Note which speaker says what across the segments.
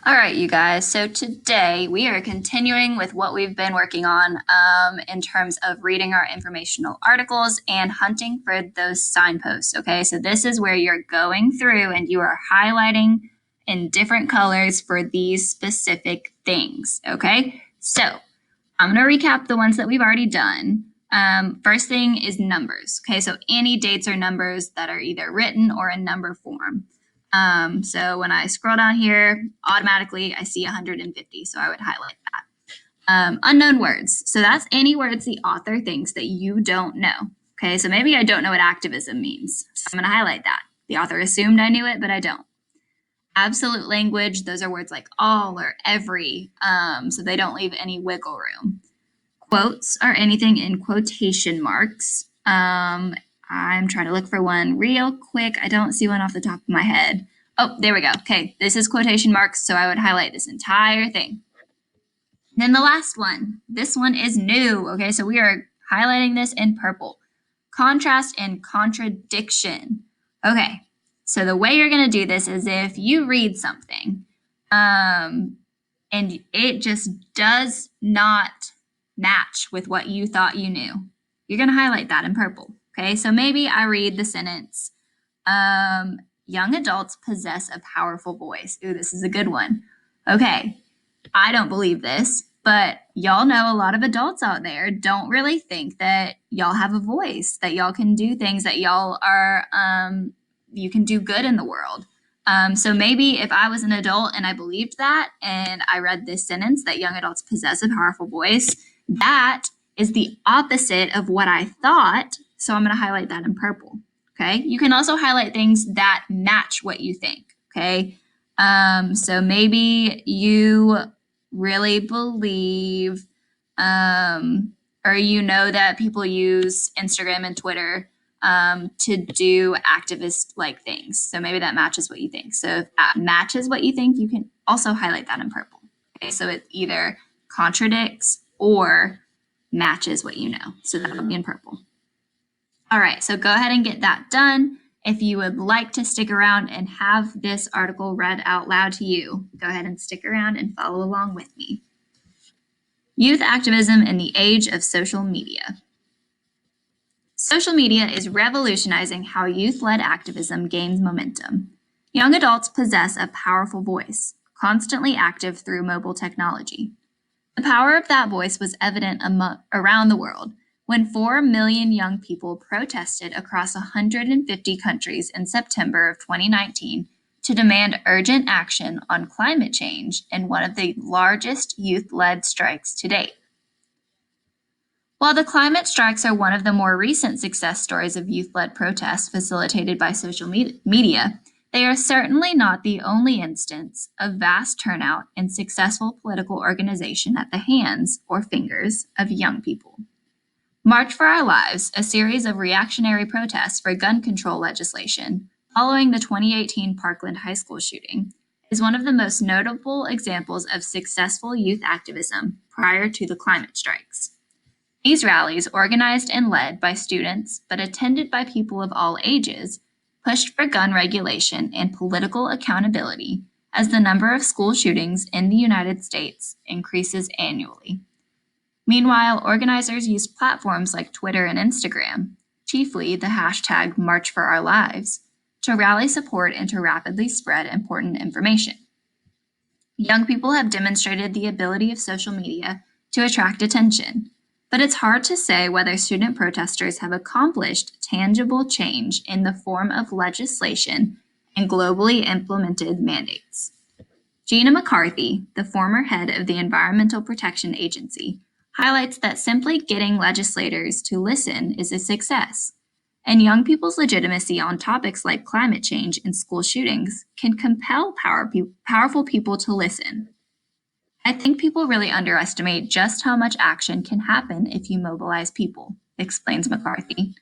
Speaker 1: All right, you guys. So today we are continuing with what we've been working on in terms of reading our informational articles and hunting for those signposts. Okay, so this is where you're going through and you are highlighting in different colors for these specific things. Okay, so I'm going to recap the ones that we've already done. First thing is numbers. Okay, so any dates or numbers that are either written or in number form. So when I scroll down here, automatically I see 150, so I would highlight that. Unknown words. So that's any words the author thinks that you don't know. Okay, so maybe I don't know what activism means. So I'm going to highlight that. The author assumed I knew it, but I don't. Absolute language, those are words like all or every, so they don't leave any wiggle room. Quotes are anything in quotation marks. I'm trying to look for one real quick. I don't see one off the top of my head. Oh, there we go. Okay, this is quotation marks, so I would highlight this entire thing. Then the last one. This one is new. Okay, so we are highlighting this in purple. Contrast and contradiction. Okay, so the way you're going to do this is if you read something and it just does not match with what you thought you knew, you're going to highlight that in purple. Okay, so maybe I read the sentence, young adults possess a powerful voice. Ooh, this is a good one. Okay, I don't believe this, but y'all know a lot of adults out there don't really think that y'all have a voice, that y'all can do things, that y'all are, you can do good in the world. So maybe if I was an adult and I believed that and I read this sentence that young adults possess a powerful voice, that is the opposite of what I thought. So I'm going to highlight that in purple. Okay. You can also highlight things that match what you think. Okay. So maybe you really believe, or you know that people use Instagram and Twitter to do activist-like things. So maybe that matches what you think. So if that matches what you think, you can also highlight that in purple. Okay, so it either contradicts or matches what you know. So that would be in purple. All right, so go ahead and get that done. If you would like to stick around and have this article read out loud to you, go ahead and stick around and follow along with me. Youth activism in the age of social media. Social media is revolutionizing how youth-led activism gains momentum. Young adults possess a powerful voice, constantly active through mobile technology. The power of that voice was evident around the world when 4 million young people protested across 150 countries in September of 2019 to demand urgent action on climate change in one of the largest youth-led strikes to date. While the climate strikes are one of the more recent success stories of youth-led protests facilitated by social media, they are certainly not the only instance of vast turnout and successful political organization at the hands or fingers of young people. March for Our Lives, a series of reactionary protests for gun control legislation following the 2018 Parkland High School shooting, is one of the most notable examples of successful youth activism prior to the climate strikes. These rallies, organized and led by students but attended by people of all ages, pushed for gun regulation and political accountability as the number of school shootings in the United States increases annually. Meanwhile, organizers used platforms like Twitter and Instagram, chiefly the hashtag #MarchForOurLives, to rally support and to rapidly spread important information. Young people have demonstrated the ability of social media to attract attention, but it's hard to say whether student protesters have accomplished tangible change in the form of legislation and globally implemented mandates. Gina McCarthy, the former head of the Environmental Protection Agency, highlights that simply getting legislators to listen is a success, and young people's legitimacy on topics like climate change and school shootings can compel powerful people to listen. I think people really underestimate just how much action can happen if you mobilize people, explains McCarthy.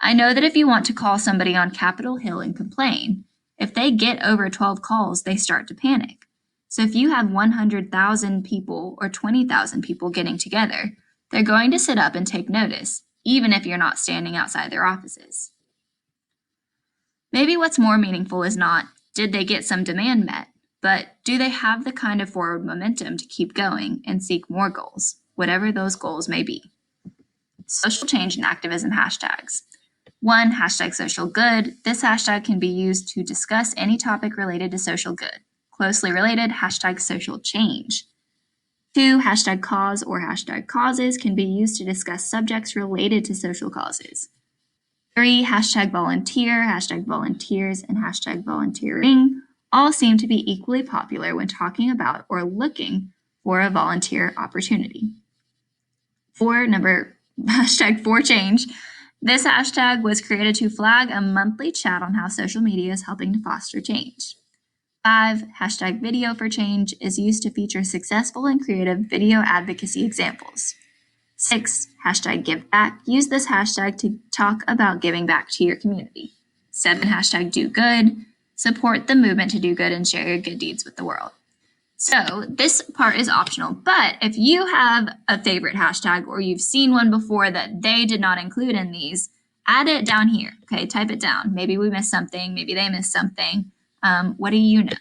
Speaker 1: I know that if you want to call somebody on Capitol Hill and complain, if they get over 12 calls, they start to panic. So if you have 100,000 people or 20,000 people getting together, they're going to sit up and take notice, even if you're not standing outside their offices. Maybe what's more meaningful is not, did they get some demand met, but do they have the kind of forward momentum to keep going and seek more goals, whatever those goals may be? Social change and activism hashtags. 1, hashtag social good. This hashtag can be used to discuss any topic related to social good. Closely related, hashtag social change. 2, hashtag cause or hashtag causes can be used to discuss subjects related to social causes. 3, hashtag volunteer, hashtag volunteers, and hashtag volunteering all seem to be equally popular when talking about or looking for a volunteer opportunity. 4, hashtag for change. This hashtag was created to flag a monthly chat on how social media is helping to foster change. 5, hashtag video for change is used to feature successful and creative video advocacy examples. 6, hashtag give back. Use this hashtag to talk about giving back to your community. 7, hashtag do good. Support the movement to do good and share your good deeds with the world. So this part is optional, but if you have a favorite hashtag or you've seen one before that they did not include in these, add it down here, okay? Type it down. Maybe we missed something, maybe they missed something. What do you know?